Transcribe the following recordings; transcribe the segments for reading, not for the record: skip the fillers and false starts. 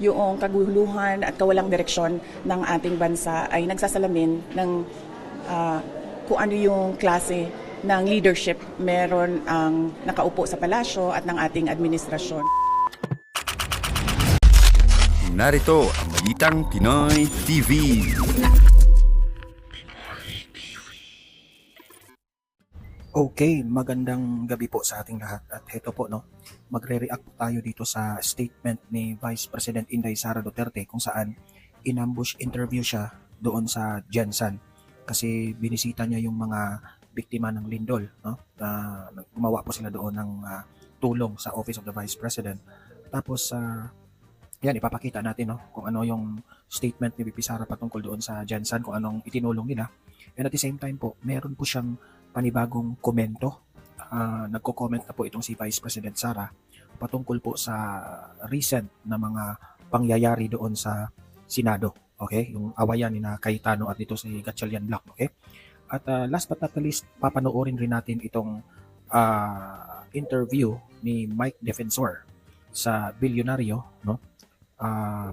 yung kaguluhan at kawalang direksyon ng ating bansa ay nagsasalamin ng kung ano yung klase ng leadership meron ang nakaupo sa palasyo at ng ating administrasyon. Narito ang Balitang Pinoy TV. Okay, magandang gabi po sa ating lahat. At heto po, magre-react po tayo dito sa statement ni Vice President Inday Sara Duterte kung saan in-ambush interview siya doon sa Jensan. Kasi binisita niya yung mga biktima ng lindol, gumawa po sila doon ng tulong sa Office of the Vice President. Tapos yan, ipapakita natin kung ano yung statement ni VP Sara patungkol doon sa Jensan, kung anong itinulong nila. And at the same time po, meron po siyang panibagong komento. Nagko-comment na po itong si Vice President Sara patungkol po sa recent na mga pangyayari doon sa Senado. Okay? Yung awayan ni na Cayetano at dito si Gatchalian Blanc. Okay? At last but not the least, papanoorin rin natin itong interview ni Mike Defensor sa Bilyonaryo,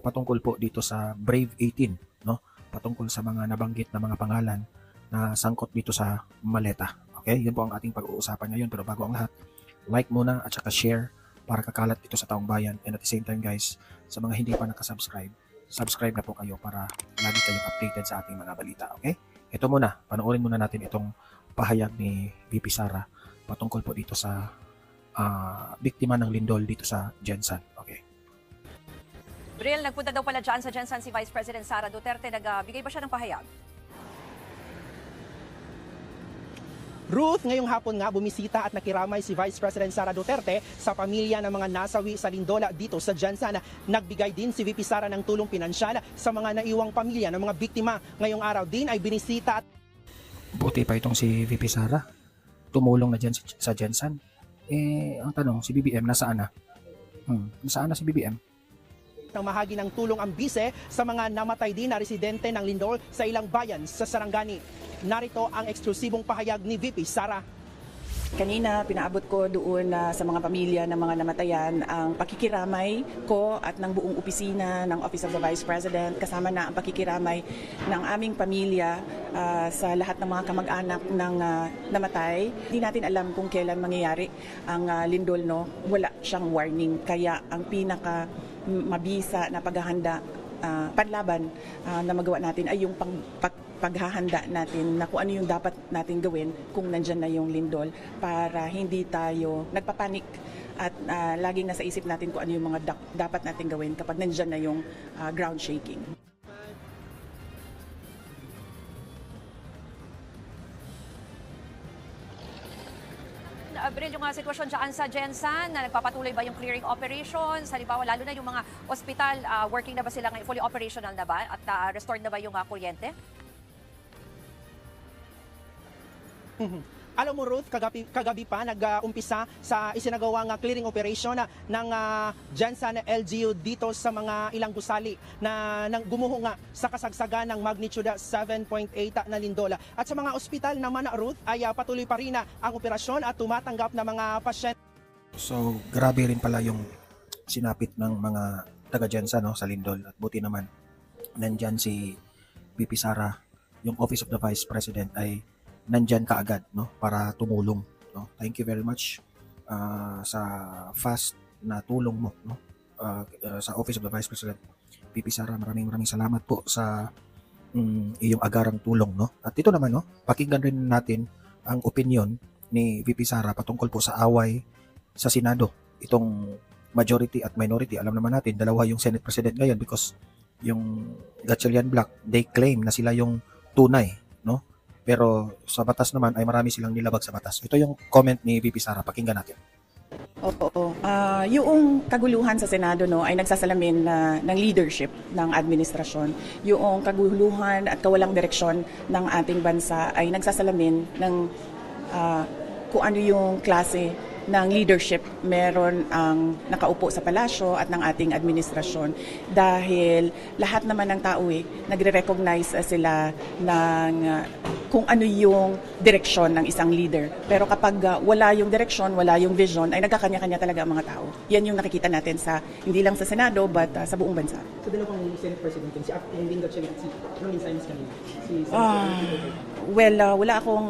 patungkol po dito sa Brave 18, patungkol sa mga nabanggit na mga pangalan na sangkot dito sa maleta. Okay, yun po ang ating pag-uusapan ngayon. Pero bago ang lahat, like muna at saka share para kakalat dito sa taong bayan. And at the same time guys, sa mga hindi pa nakasubscribe, subscribe na po kayo para lagi kayong updated sa ating mga balita. Okay, ito muna, panoorin muna natin itong pahayag ni VP Sara patungkol po dito sa biktima ng lindol dito sa Jensan. Okay. Bril, nagpunta daw pala dyan sa Jensan si Vice President Sara Duterte. Nagbigay ba siya ng pahayag? Ruth, ngayong hapon nga bumisita at nakiramay si Vice President Sara Duterte sa pamilya ng mga nasawi sa lindola dito sa Jensan. Nagbigay din si VP Sara ng tulong pinansyal sa mga naiwang pamilya ng mga biktima. Ngayong araw din ay binisita at... Buti pa itong si VP Sara. Tumulong na dyan sa Jensan. Ang tanong, si BBM nasaan na? Nasaan na si BBM? Nang mahagi ng tulong ang bise sa mga namatay din na residente ng lindol sa ilang bayan sa Sarangani. Narito ang eksklusibong pahayag ni VP Sara. Kanina, pinaabot ko doon sa mga pamilya ng mga namatayan ang pakikiramay ko at ng buong opisina ng Office of the Vice President, kasama na ang pakikiramay ng aming pamilya sa lahat ng mga kamag-anak ng namatay. Hindi natin alam kung kailan mangyayari ang lindol, wala siyang warning. Kaya ang pinaka mabisa na paghahanda, panlaban na magawa natin ay yung paghahanda natin na kung ano yung dapat natin gawin kung nandyan na yung lindol para hindi tayo nagpapanik at laging nasa isip natin kung ano yung mga dapat natin gawin kapag nandyan na yung ground shaking. Bril, yung sitwasyon dyan sa Jensan, na nagpapatuloy ba yung clearing operations? Halimbawa, lalo na yung mga ospital, working na ba sila ngayon? Fully operational na ba? At restored na ba yung kuryente? Alam mo Ruth, kagabi pa nag-umpisa sa isinagawang clearing operation ng Jensan LGU dito sa mga ilang gusali na gumuho nga sa kasagsagan ng magnitude 7.8 na lindola. At sa mga ospital naman Ruth ay patuloy pa rin ang operasyon at tumatanggap ng mga pasyente. So grabe rin pala yung sinapit ng mga taga Jensan sa lindol. At buti naman nandyan si VP Sara, yung Office of the Vice President ay nandyan kaagad para tumulong. Thank you very much sa fast na tulong mo sa Office of the Vice President. VP Sara, maraming salamat po sa iyong agarang tulong. At ito naman, pakinggan rin natin ang opinion ni VP Sara patungkol po sa away sa Senado. Itong majority at minority, alam naman natin, dalawa yung Senate President ngayon because yung Gatchalian Blanc, they claim na sila yung tunay, pero sa batas naman ay marami silang nilabag sa batas. Ito yung comment ni VP Sara. Pakinggan natin. Oo. Yung kaguluhan sa Senado ay nagsasalamin ng leadership ng administrasyon. Yung kaguluhan at kawalang direksyon ng ating bansa ay nagsasalamin ng kung ano yung klase ng leadership meron ang nakaupo sa palasyo at ng ating administrasyon dahil lahat naman ng tao nagre-recognize sila ng kung ano yung direksyon ng isang leader. Pero kapag wala yung direksyon, wala yung vision, ay nagkakanya-kanya talaga ang mga tao. Yan yung nakikita natin sa hindi lang sa Senado but sa buong bansa. Sa dalawang Senate President, si Acting Gatchalian at si Rolling Simons kanina. Wala akong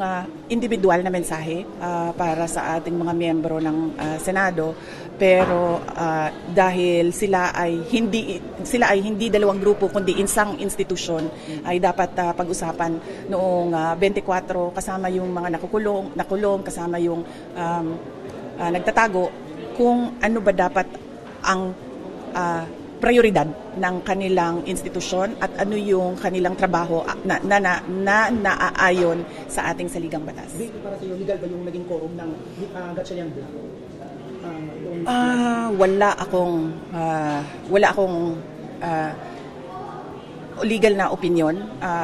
individual na mensahe para sa ating mga miyembro ng Senado, pero dahil sila ay hindi dalawang grupo kundi isang institusyon, ay dapat pag-usapan noong 24 kasama yung mga nakulong kasama yung nagtatago kung ano ba dapat ang prioridad ng kanilang institusyon at ano yung kanilang trabaho na naaayon sa ating saligang batas. Para sa iyo, legal ba yung naging quorum ng Gatchalian Block? Wala akong legal na opinion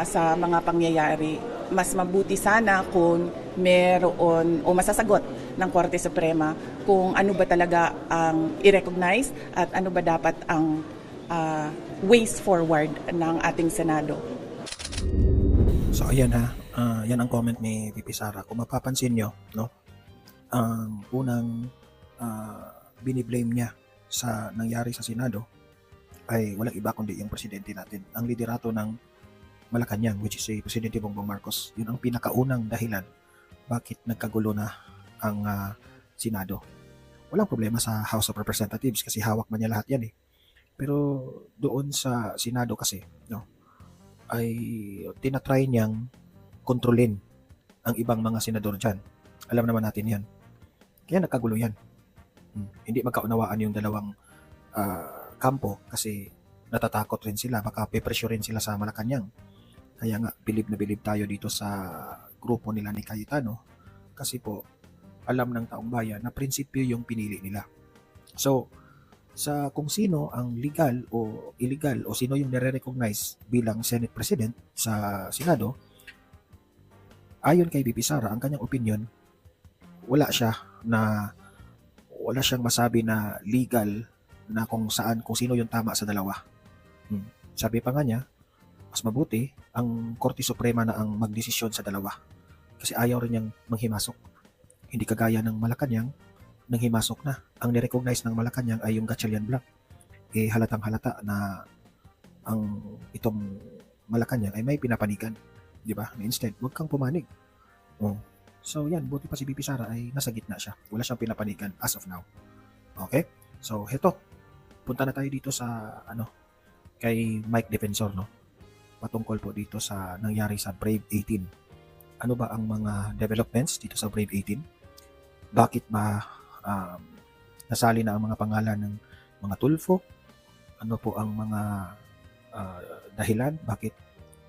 sa mga pangyayari. Mas mabuti sana kung meron o masasagot ng Korte Suprema kung ano ba talaga ang i-recognize at ano ba dapat ang ways forward ng ating Senado. So ayan yan ang comment ni VP Sara. Kung mapapansin nyo, no, ang unang biniblame niya sa nangyari sa Senado ay walang iba kundi yung presidente natin. Ang liderato ng Malacanang, which is si Presidente Bongbong Marcos. Yun ang pinakaunang dahilan bakit nagkagulo na ang Senado. Walang problema sa House of Representatives kasi hawak man niya lahat yan Pero doon sa Senado kasi, no, ay tinatry niyang kontrolin ang ibang mga senador dyan. Alam naman natin yan. Kaya nagkagulo yan. Hindi magkaunawaan yung dalawang kampo kasi natatakot rin sila. Baka pe-pressure rin sila sa Malacanang. Kaya nga, bilib na bilib tayo dito sa grupo nila ni Cayetano kasi po, alam ng taong bayan na prinsipyo yung pinili nila. So, sa kung sino ang legal o illegal o sino yung nire-recognize bilang Senate President sa Senado, ayon kay VP Sara, ang kanyang opinion, wala siyang masabi na legal na kung sino yung tama sa dalawa. Sabi pa nga niya, mas mabuti ang Korte Suprema na ang magdesisyon sa dalawa. Kasi ayaw rin niyang manghimasok. Hindi kagaya ng Malacanang, nanghimasok na. Ang nirecognize ng Malacanang ay yung Gatchalian Block. Halatang halata na itong Malacanang ay may pinapanigan. Di ba? Instead, huwag kang pumanig. So yan, buti pa si VP Sara ay nasa gitna siya. Wala siyang pinapanigan as of now. Okay? So, heto. Punta na tayo dito sa kay Mike Defensor, no? Patungkol po dito sa nangyari sa Brave 18. Ano ba ang mga developments dito sa Brave 18? Bakit ba nasali na ang mga pangalan ng mga tulfo? Ano po ang mga dahilan? Bakit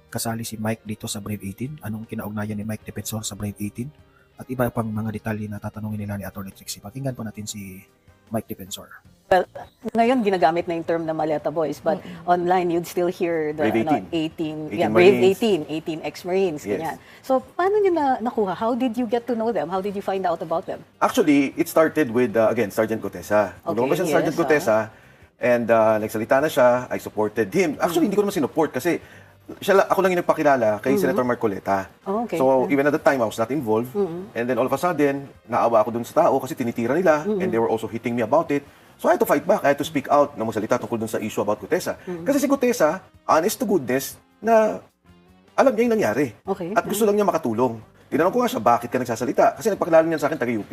kasali si Mike dito sa Brave 18? Anong kinaugnayan ni Mike Defensor sa Brave 18? At iba pang mga detalye na tatanungin nila ni Atty. Trixie. Pakinggan po natin si Mike Defensor. Well, ngayon ginagamit na yung term na Maleta Boys, but online you'd still hear the Brave 18 18 Brave Marines. 18 ex-Marines, Yes. ganyan. So, paano niyo nakuha? How did you get to know them? How did you find out about them? Actually, it started with, again, Sergeant Gutesa. Okay, Lumabas siya yes, Sergeant Gutesa, and nagsalita na siya, I supported him. Actually, hindi ko naman sinupport kasi ako lang yung nagpakilala kay Senator Marcoleta. Oh, okay. So, even at the time, I was not involved. And then all of a sudden, naawa ako dun sa tao kasi tinitira nila, and they were also hitting me about it. So, I had to fight back. I had to speak out na magsalita tungkol dun sa issue about Gutesa. Kasi si Gutesa, honest to goodness, na alam niya yung nangyari. Okay. At gusto lang niya makatulong. Tinanong ko nga siya, bakit ka nagsasalita? Kasi nagpakilala niya sa akin, taga-UP.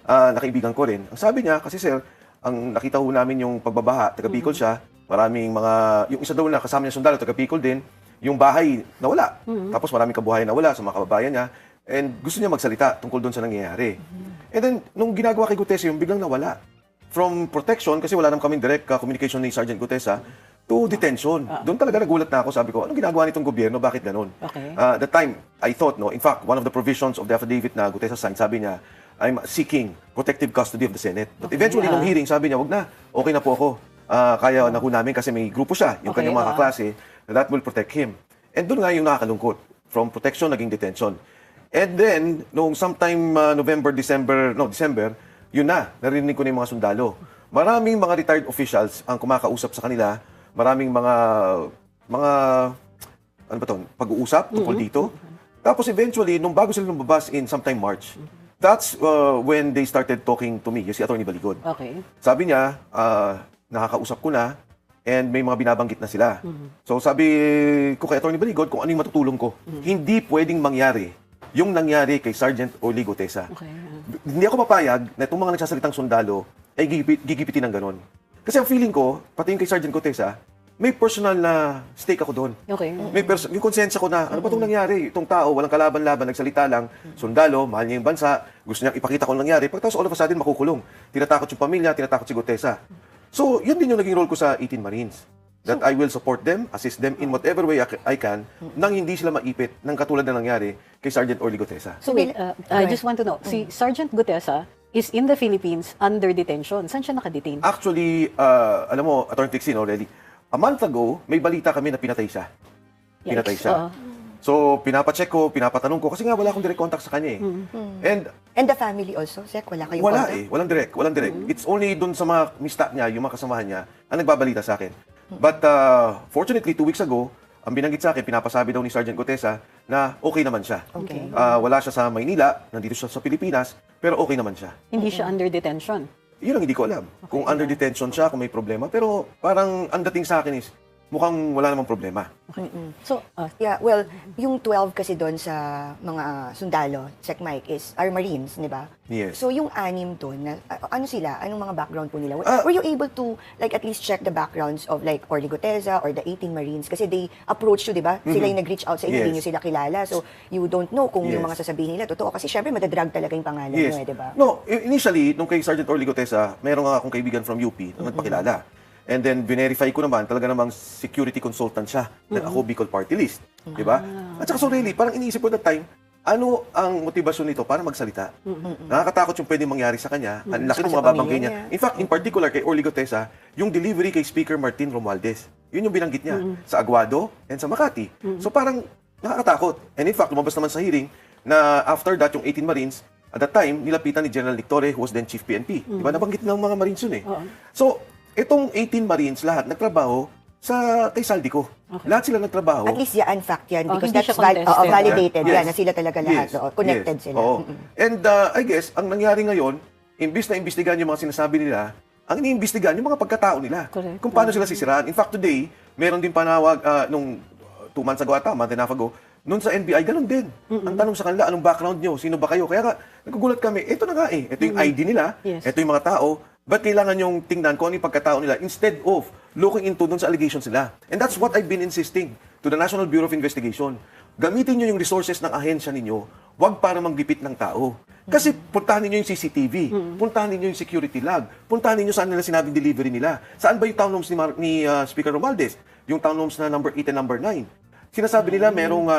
Nakaibigan ko rin. Ang sabi niya, kasi sir, ang nakita ho namin yung pagbabaha, taga Bicol siya, maraming yung isa daw na kasama niya sundalo, taga Bicol din, yung bahay nawala. Tapos maraming kabuhayan nawala sa mga kababayan niya. And gusto niya magsalita tungkol doon sa nangyayari. And then, nung ginagawa kay Gutesa, yung biglang nawala. From protection, kasi wala naman kaming direct communication ni Sergeant Gutesa, to detention. Doon talaga nagulat na ako. Sabi ko, anong ginagawa nitong gobyerno? Bakit ganun? Okay. That time, I thought, in fact, one of the provisions of the affidavit na Gutesa signed, sabi niya, I'm seeking protective custody of the Senate. But eventually, nung hearing, sabi niya, wag na, okay na po ako. Kaya na ho namin kasi may grupo siya, yung kanyang mga kaklase, that will protect him. And doon nga yung nakakalungkot. From protection, naging detention. And then, noong sometime December, yun na, narinig ko na yung mga sundalo. Maraming mga retired officials ang kumakausap sa kanila, maraming mga ano ba to, pag-uusap tungkol dito. Tapos eventually, nung bago sila lumabas in sometime March, that's when they started talking to me, yung si Atty. Baligod. Okay. Sabi niya, nakakausap ko na, and may mga binabanggit na sila. So sabi ko kay Atty. Baligod kung ano yung matutulong ko. Hindi pwedeng mangyari yung nangyari kay Sergeant Orly Gutesa. Okay. Hindi ako papayag na itong mga nagsasalitang sundalo ay gigipitin ng ganon. Kasi ang feeling ko, pati yung kay Sergeant Gutesa, may personal na stake ako doon. Okay. May yung konsensya ko na, ano ba itong nangyari? Itong tao, walang kalaban-laban, nagsalita lang, sundalo, mahal niya yung bansa, gusto niyang ipakita kung nangyari, pagkatapos all of a sudden makukulong. Tinatakot yung pamilya, tinatakot si Gutesa. So, yun din yung naging role ko sa 18 Marines. That I will support them, assist them in whatever way I can, nang hindi sila maipit ng katulad na nangyari kay Sergeant Orly Gutesa. So wait, I just want to know, si Sergeant Gutesa is in the Philippines under detention. Saan siya nakadetain? Actually, alam mo, Atty. Trixie, no, Relly, a month ago, may balita kami na pinatay siya. Pinatay Yikes. siya. So, pinapacheck ko, pinapatanong ko, kasi nga wala akong direct contact sa kanya eh. And the family also, Sek, wala kayong Wala contact? walang direct. It's only dun sa mga mista niya, yung mga kasamahan niya, ang nagbabalita sa akin. But fortunately, 2 weeks ago, ang binanggit sa akin, pinapasabi daw ni Sergeant Gutesa na okay naman siya. Okay. Wala siya sa Maynila, nandito siya sa Pilipinas, pero okay naman siya. Hindi siya under detention. Yun ang hindi ko alam. Kung under detention siya, kung may problema. Pero parang ang dating sa akin is, mukhang wala namang problema. So, Yeah, well, yung 12 kasi doon sa mga sundalo, Sek Mike, are Marines, di ba? Yes. So yung 6 doon, ano sila? Anong mga background po nila? Ah. Were you able to like at least check the backgrounds of like Orly Gutesa or the 18 Marines? Kasi they approach you, di ba? Sila yung nag-reach out sa inyo, Yes. hindi nyo sila kilala. So you don't know kung yung Yes. mga sasabihin nila totoo. Kasi syempre madadrag talaga yung pangalan nyo, di ba? No, initially, nung kay Sergeant Orly Gutesa, meron nga akong kaibigan from UP na nagpakilala. And then, verify ko naman, talaga namang security consultant siya. Then ako, Bicol Party List. Di ba? At saka, so really, parang iniisip ko that time, ano ang motibasyon nito para magsalita? Nakakatakot yung pwedeng mangyari sa kanya. Ang laki ng Saka mga sa babanggay pamilya niya. In fact, in particular kay Orly Gutesa, yung delivery kay Speaker Martin Romualdez. Yun yung binanggit niya sa Aguado and sa Makati. So parang nakakatakot. And in fact, lumabas naman sa hearing na after that, yung 18 Marines, at that time, nilapitan ni General Lictore, who was then Chief PNP. Di ba? Nabanggit ng mga Marines yun eh. So, itong 18 Marines, lahat nagtrabaho sa kay Saldico. Lahat sila nagtrabaho. At least yan, fact yan. Oh, Because hindi that's siya contested. validated. Yes. Yan, na sila talaga lahat. Yes. Oo, connected Yes. sila. Oo. And I guess, ang nangyari ngayon, imbis na imbestigahan yung mga sinasabi nila, ang iniimbestigahan yung mga pagkatao nila. Correct. Kung paano sila sisiraan. In fact, today, meron din panawag, nung 2 months ago ata, month and a half ago, noon sa NBI, ganun din. Ang tanong sa kanila, anong background nyo? Sino ba kayo? Kaya nga, nagugulat kami, ito na nga eh. Ito yung ID nila, Yes. ito yung mga tao. Ba't kailangan yung tingnan kung ano yung pagkatao nila instead of looking into dun sa allegations nila? And that's what I've been insisting to the National Bureau of Investigation. Gamitin nyo yung resources ng ahensya ninyo, wag para manggipit ng tao. Kasi puntahan ninyo yung CCTV, puntahan ninyo yung security log, puntahan ninyo saan nila sinabing delivery nila. Saan ba yung townhomes ni Speaker Romualdez? Yung townhomes na number 8 and number 9. Sinasabi nila merong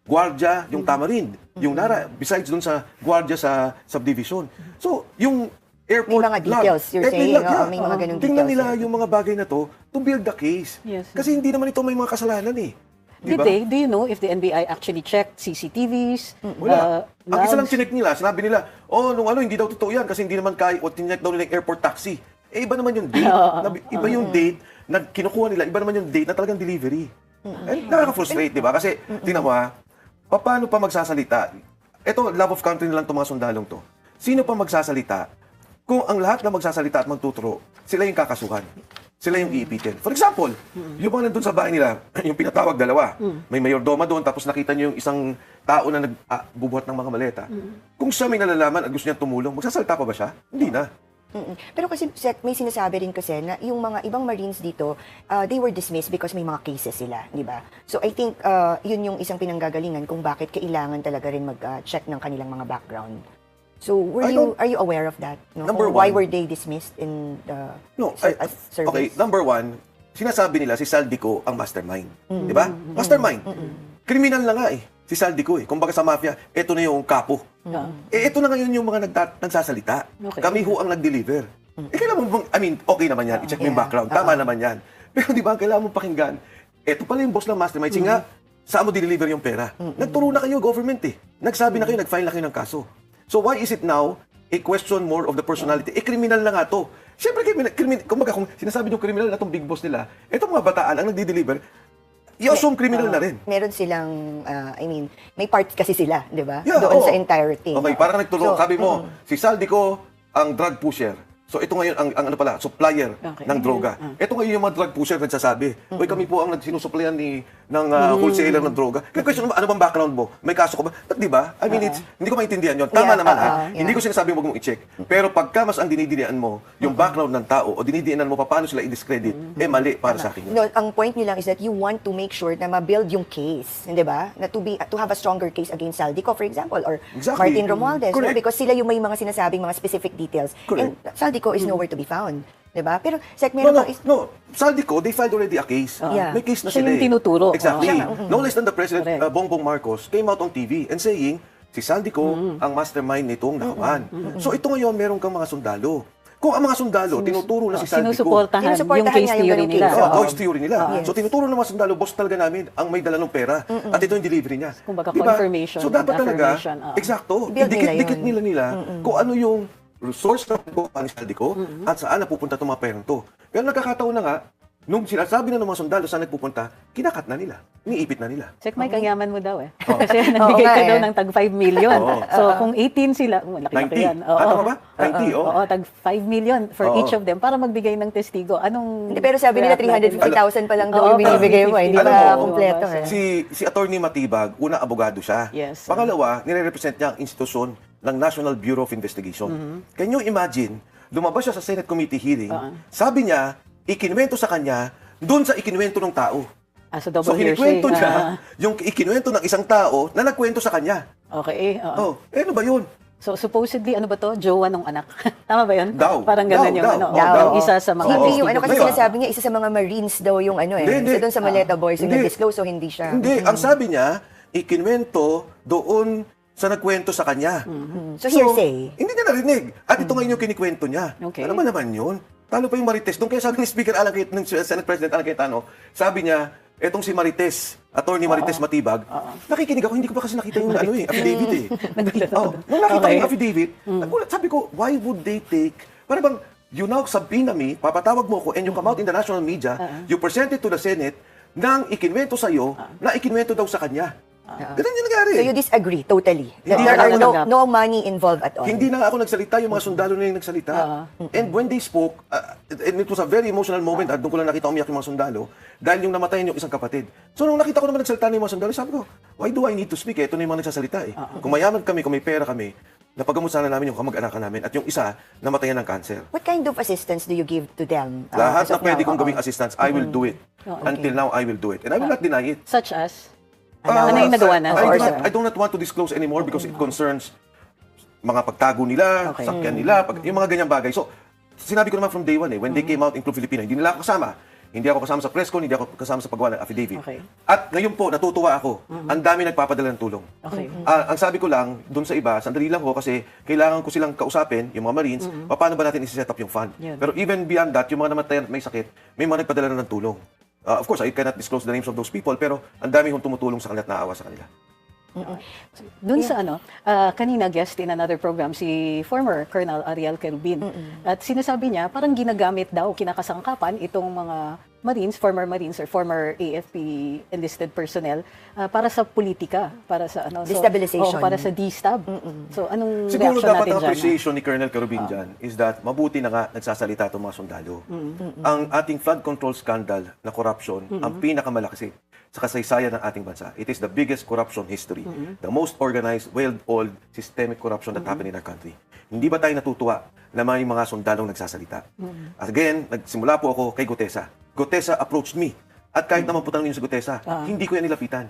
gwardiya, yung Tamarind, yung Nara, besides dun sa gwardiya sa subdivision. So, yung airport May mga details, log, you're may saying, log, oo, may mga ganung Tingnan details, nila yeah. yung mga bagay na to to build the case. Yes. Kasi hindi naman ito may mga kasalanan eh. Di ba? do you know if the NBI actually checked CCTVs? Wala. Ang isa lang logs? chinek nila, sinabi nila, nung hindi daw totoo yan kasi hindi naman kaya, o tinek daw nila yung airport taxi. Iba naman yung date. Iba yung date na kinukuha nila, iba naman yung date na talagang delivery. And nakaka-frustrate, di ba? Kasi, tingnan mo paano pa magsasalita? Ito, love of country na lang itong mga sundalong to. Sino pa magsasalita kung ang lahat na magsasalita at magtuturo, sila yung kakasuhan? Sila yung iipitin. For example, yung mga nandun sa bahay nila, yung pinatawag dalawa, may mayordoma doon, tapos nakita niyo yung isang tao na nagbubuhat ng mga maleta. Kung siya may nalalaman at gusto niya tumulong, magsasalita pa ba siya? Hindi na. Pero kasi, Sek, may sinasabi rin kasi na yung mga ibang Marines dito, they were dismissed because may mga cases sila, di ba? So I think yun yung isang pinanggagalingan kung bakit kailangan talaga rin mag-check ng kanilang mga background. So are you aware of that? No? Number Why one- were they dismissed in the service? Okay, number one, sinasabi nila si Saldico ang mastermind. Di ba? Mastermind. Kriminal na nga eh. Si Saldico eh. Kumbaga sa mafia, eto na yung kapo. Eto na ngayon yung mga nagsasalita. Okay. Kami ho ang nag-deliver. Kailangan mo bang, okay naman yan. I-check mo yung background. Tama naman yan. Pero di ba, kailangan mo pakinggan. Eto pala yung boss ng mastermind. Sige nga, saan mo deliver yung pera? Nagturo na kayo, government eh. Nagsabi na kayo, nag-file na kayo ng kaso. So why is it now, a question more of the personality. Criminal na nga to. Siyempre, kumbaga, kung sinasabi yung criminal na itong big boss nila, itong mga bataan ang nagdi-deliver, i-assume criminal na rin. Meron silang, may part kasi sila, di ba? Yeah, Doon oo. sa entire thing. Okay, parang nagturo. So, Sabi mo, si Saldico ang drug pusher. So ito ngayon ang ano pala, supplier Okay. ng droga. Ito ngayon yung mga drug pusher nagsasabi. Uy, kami po ang sinusuplayan ng wholesaler ng droga. Kaya question, ano bang background mo? May kaso ka ba? Ba't di ba? I mean, hindi ko maintindihan yun. Tama Yeah, naman ha. yeah. Hindi ko sinasabing wag mong i-check. Pero pagka mas ang dinidinian mo, yung background ng tao o dinidinian mo paano sila i-discredit, mali para sa akin yun. No, ang point nyo lang is that you want to make sure na ma-build yung case, di ba? Na to have a stronger case against Saldico, for example, or Exactly. Martin Romualdez, no? Correct. Because sila yung may mga sinasabing mga specific details. Correct. And Saldico is nowhere to be found, di ba? Pero, Sec, meron No. Saldico, they filed already a case. Yeah. May case na Siya sila yung tinuturo. Exactly. Oo. No less than the President Correct. Bongbong Marcos came out on TV and saying, si Saldico ang mastermind nitong nakawan. So ito ngayon, meron kang mga sundalo. Kung ang mga sundalo, tinuturo na si Saldico. Sinusuportahan yung case niya yung theory ganung nila. case. Oo, Oo. cause theory nila. Yes. So tinuturo ng mga sundalo, boss talaga namin ang may dala ng pera. At ito yung delivery niya. Kumbaga, Diba? confirmation So dapat and talaga, affirmation, oo. eksakto, Build nila dikit-dikit yun. nila kung ano yung source ng pagkukuha ni Saldico at saan napupunta itong mga perang to. Pero nagkakataon na nga, nung sinasabi na ng mga sundalo saan nagpupunta, kinakat na nila. Iniipit na nila. Check, may kanyaman mo daw eh. Kasi nagbigay Oo nga ka daw eh. ng tag 5 million. Oo. So kung 18 sila, laki-laki 90. yan. Tama ba? 90, oo. Oo, tag 5 million for Oo. each of them para magbigay ng testigo. Anong... Hindi, pero sabi nila graph natin? 350,000 pa lang daw Oo, yung binibigay mo. Hindi Alam pa mo, kompleto. oo, Si Attorney Matibag, una abogado siya. Yes. Pangalawa, nire-represent niya ang institusyon ng National Bureau of Investigation. Can you imagine, lumabas siya sa Senate Committee hearing, sabi niya, ikinuwento sa kanya, doon sa ikinuwento ng tao. So So, double hearsay. hinikwento niya yung ikinuwento ng isang tao na nagkwento sa kanya. Okay, oo. Ano ba yun? So supposedly, ano ba to? Jowa ng anak. Tama ba yun? Daw. Parang ganun yung Daw. ano. Daw. oo, Daw. isa sa mga... Hindi yung ano kasi Ngayon, sinasabi niya, isa sa mga Marines daw yung ano eh. Hindi. Isa doon sa Maleta Boys yung Hindi. na-disclose, so hindi siya. Hindi, ang sabi niya, ikinuwento doon sa nagkwento sa kanya. So, hearsay. Hindi niya narinig. At ito ngayon yung kinikwento niya. Okay. Ano ba naman yun? Talo pa yung Marites. Doon kaya sabi ni Speaker Alan ng Senate President Alan Cayetano, sabi niya, etong si Marites, Attorney Marites Matibag, nakikinig ako, hindi ko pa kasi nakita yung affidavit eh. Nung nakita ko yung affidavit, nagulat, sabi ko, why would they take, para bang, you now subpoena me, papatawag mo ako, and you come out in the national media, you present it to the Senate, nang ikinwento sa'yo, na ikinwento daw sa kanya. Ganun yung nangyari. So, you disagree totally? That Hindi there are ako no money involved at all? Hindi na nga ako nagsalita, yung mga sundalo na yung nagsalita. And when they spoke, and it was a very emotional moment, at doon ko lang nakita umiyak yung mga sundalo, dahil yung namatayan yung isang kapatid. So nung nakita ko naman nagsalita na yung mga sundalo, sabi ko, why do I need to speak? Ito na yung mga nagsasalita eh. Kung mayaman kami, kung may pera kami, napagamot sana namin yung kamag-anakan namin, at yung isa, namatayan ng cancer. What kind of assistance do you give to them? Lahat as na of pwede now? kong gawing assistance, I will do it. Until now, I will do it. And I will not deny it. Such as? Ano yung nagawa na? I do not want to disclose anymore because it concerns mga pagtago nila, Okay. sakyan nila, yung mga ganyang bagay. So, sinabi ko naman from day one when they came out in Club Filipino, hindi nila ako kasama. Hindi ako kasama sa press con, hindi ako kasama sa paggawa ng affidavit. Okay. At ngayon po, natutuwa ako. Ang dami nagpapadala ng tulong. Okay. Ang sabi ko lang, doon sa iba, sandali lang ko kasi kailangan ko silang kausapin, yung mga Marines, paano ba natin isi-set up yung fund. Yan. Pero even beyond that, yung mga namatayan at may sakit, may mga nagpadala na ng tulong. Of course, I cannot disclose the names of those people, pero ang dami kong tumutulong sa kanila at naawa sa kanila. Doon sa ano, kanina guest in another program si former Colonel Ariel Kerubin. At sinasabi niya, parang ginagamit daw, kinakasangkapan itong mga Marines, former Marines or former AFP enlisted personnel para sa politika, para sa ano, Destabilization. para sa destab. So anong Siguro reaction dapat natin ang dyan? appreciation ni Colonel Carubin dyan is that mabuti na nga nagsasalita itong mga sundalo. Ang ating flood control scandal na corruption, ang pinakamalaki sa kasaysayan ng ating bansa. It is the biggest corruption history. The most organized, well-oiled, systemic corruption that happened in our country. Hindi ba tayo natutuwa na may mga sundalong nagsasalita? Again, nagsimula po ako kay Gutesa. Gutesa approached me. At kahit naman putang ninyo sa Gutesa, hindi ko yan nilapitan.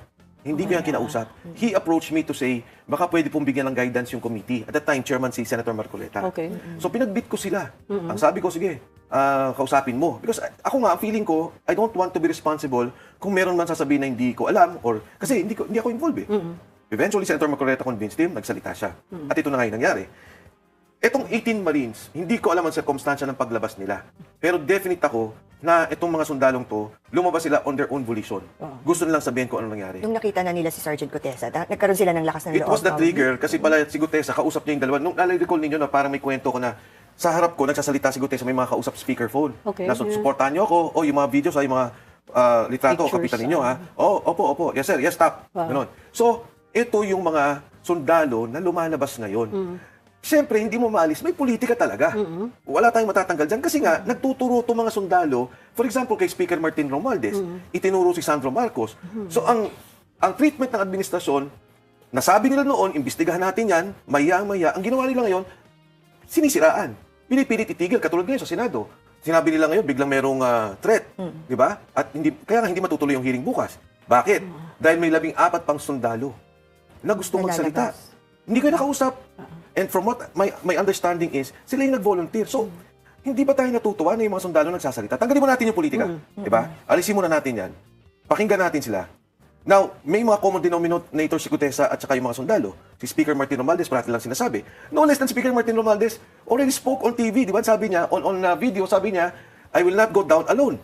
Hindi ko yan kinausap. He approached me to say, baka pwede pong bigyan ng guidance yung committee. At that time, chairman si Senator Marcoleta. Okay. So pinagbit ko sila. Ang sabi ko, sige, kausapin mo. Because ako nga, ang feeling ko, I don't want to be responsible kung meron man sasabihin na hindi ko alam or kasi hindi ako involved eh. Eventually, Senator Marcoleta convinced him, nagsalita siya. At ito na nga yung nangyari. Etong 18 Marines, hindi ko alam ang circumstansya ng paglabas nila. Pero definite ako na itong mga sundalong to, lumabas sila on their own volition. Gusto nilang sabihin kung ano nangyari. Nung nakita na nila si Sergeant Gutesa, nagkaroon sila ng lakas ng It loob. was the trigger kasi pala si Gutesa, kausap niya yung dalawa. Nung recall ninyo na parang may kwento ko na sa harap ko, nagsasalita si Gutesa, may mga kausap speakerphone. Okay, Na supportahan niyo ako, yung mga videos, yung mga litrato, Pictures, kapitan ninyo, ha? Opo. Yes, sir. Yes, stop. Ganon. So, ito yung mga sundalo na lumalabas ngayon. Siyempre, hindi mo maalis. May politika talaga. Wala tayong matatanggal dyan. Kasi nga, nagtuturo itong mga sundalo. For example, kay Speaker Martin Romualdez, itinuro si Sandro Marcos. So, ang treatment ng administrasyon, nasabi nila noon, imbestigahan natin yan, maya-maya. Ang ginawa nila ngayon, sinisiraan. Pinipilit itigil, katulad ngayon sa Senado. Sinabi nila ngayon, biglang merong threat. Di ba? At kaya nga hindi matutuloy yung hearing bukas. Bakit? Dahil may 14 pang sundalo na gustong magsalita. Hindi kayo nakausap. And from what my understanding is, sila yung nag-volunteer. So, hindi ba tayo natutuwa na yung mga sundalo nagsasalita? Tanggalin mo natin yung politika. Diba? Alisin muna natin yan. Pakinggan natin sila. Now, may mga common denominator si Gutesa at saka yung mga sundalo. Si Speaker Martin Romualdez, parati lang sinasabi. No less than Speaker Martin Romualdez already spoke on TV. Di ba? Sabi niya, on video, sabi niya, I will not go down alone.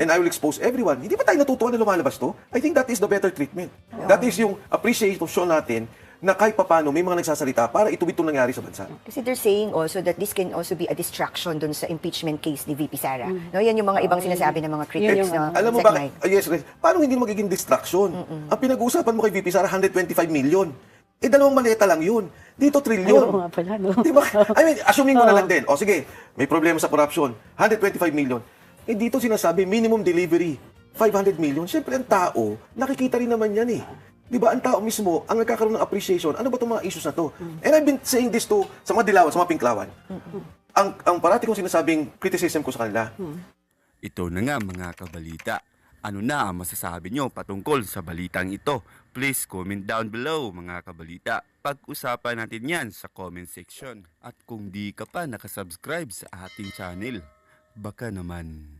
And I will expose everyone. Hindi ba tayo natutuwa na lumalabas to? I think that is the better treatment. That is yung appreciation natin na kahit papano may mga nagsasalita para ituwid itong nangyari sa bansa. Kasi they're saying also that this can also be a distraction dun sa impeachment case ni VP Sara. No, yan yung mga ibang sinasabi ng mga critics. Yun yung, No? Alam mo Sec. ba, yes, paano hindi magiging distraction? Ang pinag-uusapan mo kay VP Sara, 125 million. Dalawang maleta lang yun. Dito, trilyon. Oo nga pala, no? Diba? I mean, assuming mo na lang din. O sige, may problema sa corruption. 125 million. Dito sinasabi, minimum delivery, 500 million. Siyempre, ang tao, nakikita rin naman yan eh. Di ba, ang tao mismo, ang nagkakaroon ng appreciation, ano ba itong mga issues na to? And I've been saying this to sa mga dilawan, sa mga pinklawan. Ang parati kong sinasabing criticism ko sa kanila, Ito na nga mga kabalita. Ano na ang masasabi nyo patungkol sa balitang ito? Please comment down below mga kabalita. Pag-usapan natin yan sa comment section. At kung di ka pa nakasubscribe sa ating channel, baka naman